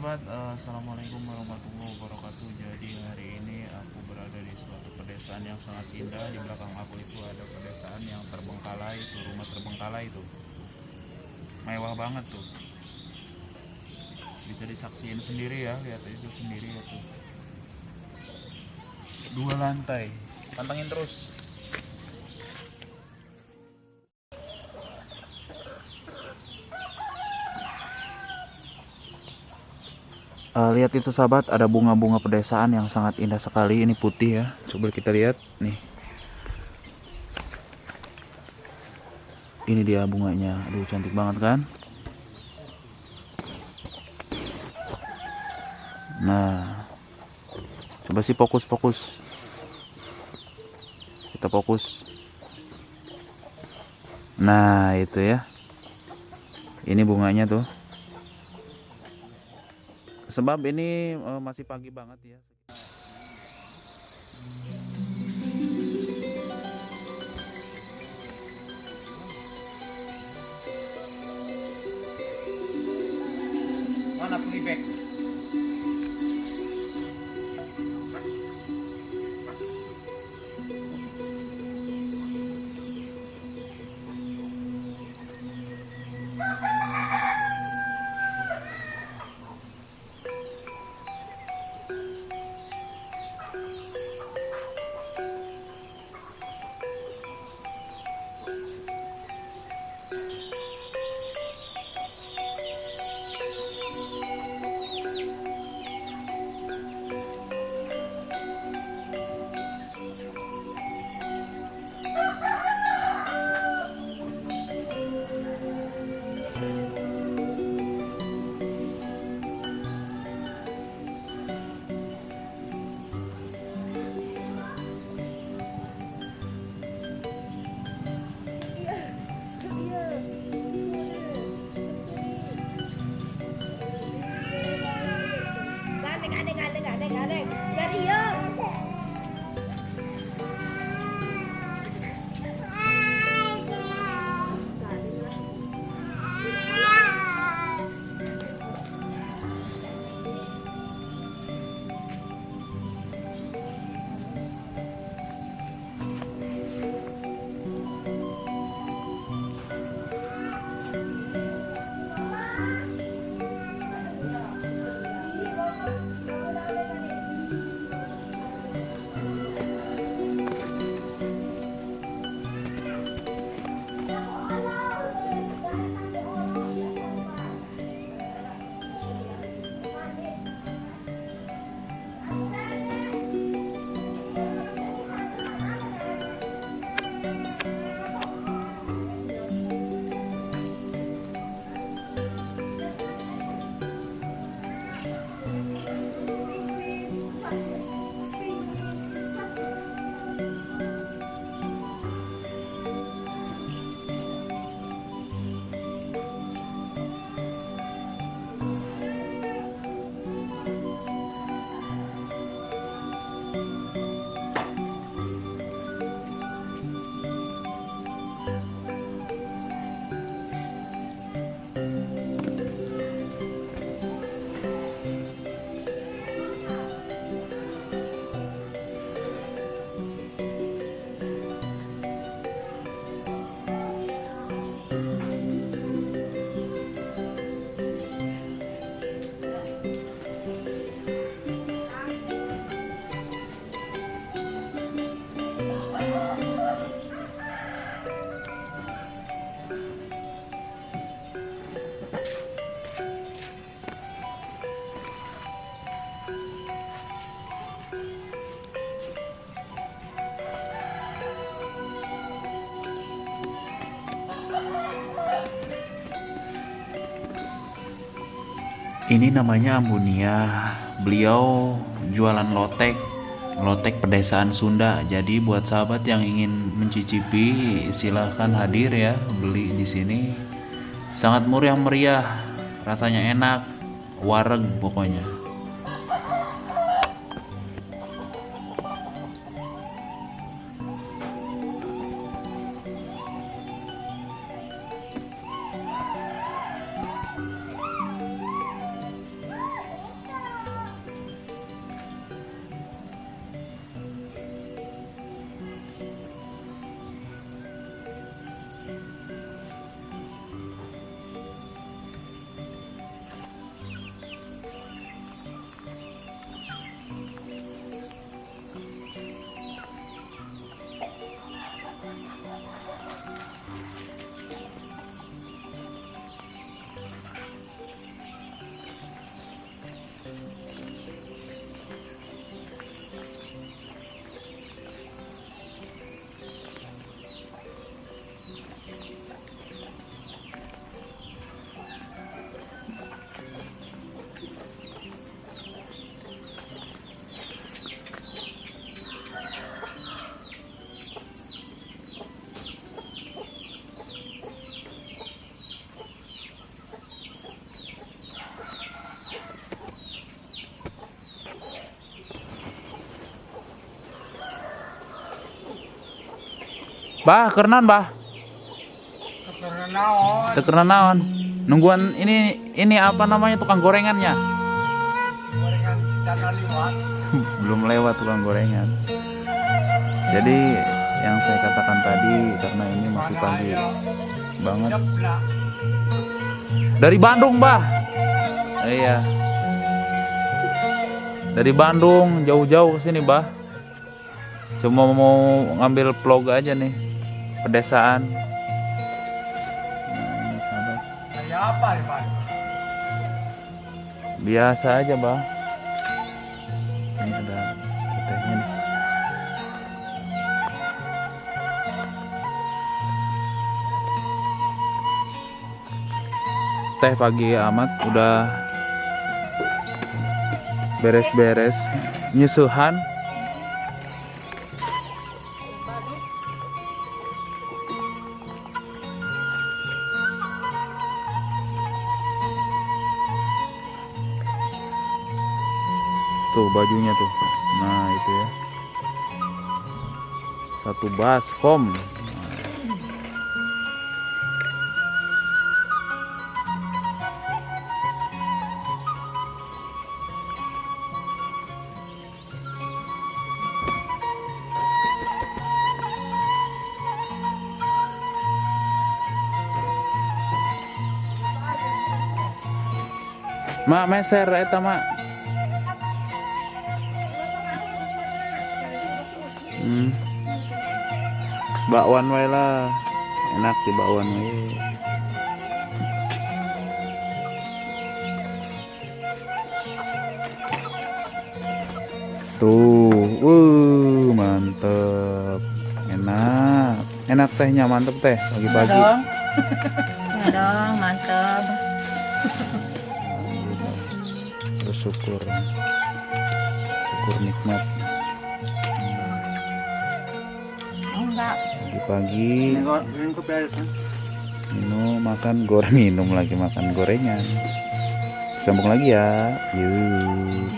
sahabat, assalamualaikum warahmatullahi wabarakatuh. Jadi hari ini aku berada di suatu pedesaan yang sangat indah. Di belakang aku itu ada pedesaan yang terbengkalai, itu rumah terbengkalai itu, mewah banget tuh. Bisa disaksiin sendiri ya, lihat itu sendiri ya tuh. 2 lantai, pantengin terus. Lihat itu sahabat, ada bunga-bunga pedesaan yang sangat indah sekali. Ini putih ya, coba kita lihat nih. Ini dia bunganya, aduh cantik banget kan. Nah, coba sih fokus. Kita fokus. Nah itu ya, ini bunganya tuh. Sebab ini masih pagi banget ya. Mana pengibek? Gandeng, serius. Ini namanya Ambunia. Beliau jualan lotek pedesaan Sunda. Jadi buat sahabat yang ingin mencicipi silahkan hadir ya, beli di sini. Sangat murah meriah, rasanya enak, wareg pokoknya. Bah, kerenan bah. Kerenan naon. Nungguan ini apa namanya tukang gorengannya? Gorengan channel liwat. Belum lewat tukang gorengan. Jadi yang saya katakan tadi karena ini masih pagi banget. Dari Bandung, Bah. Iya. Dari Bandung jauh-jauh ke sini, Bah. Cuma mau ngambil vlog aja nih pedesaan. Nah, ini sahabat. Kayak apa ya, Pak? Biasa aja, Bah. Ini ada tehnya nih. Teh pagi amat udah beres-beres nyusuhan. Tuh bajunya tuh. Nah, itu ya. Satu baskom. Mak meser eta mak. Bakwan wae lah. Enak di bakwan wae. Tuh, mantep. Enak. Enak tehnya, mantep teh pagi-pagi. Ya dong, mantap. Bersyukur. Syukur nikmat. Enggak. Pagi-pagi minum makan goreng, minum lagi makan gorengan. Sambung lagi ya. Yuk.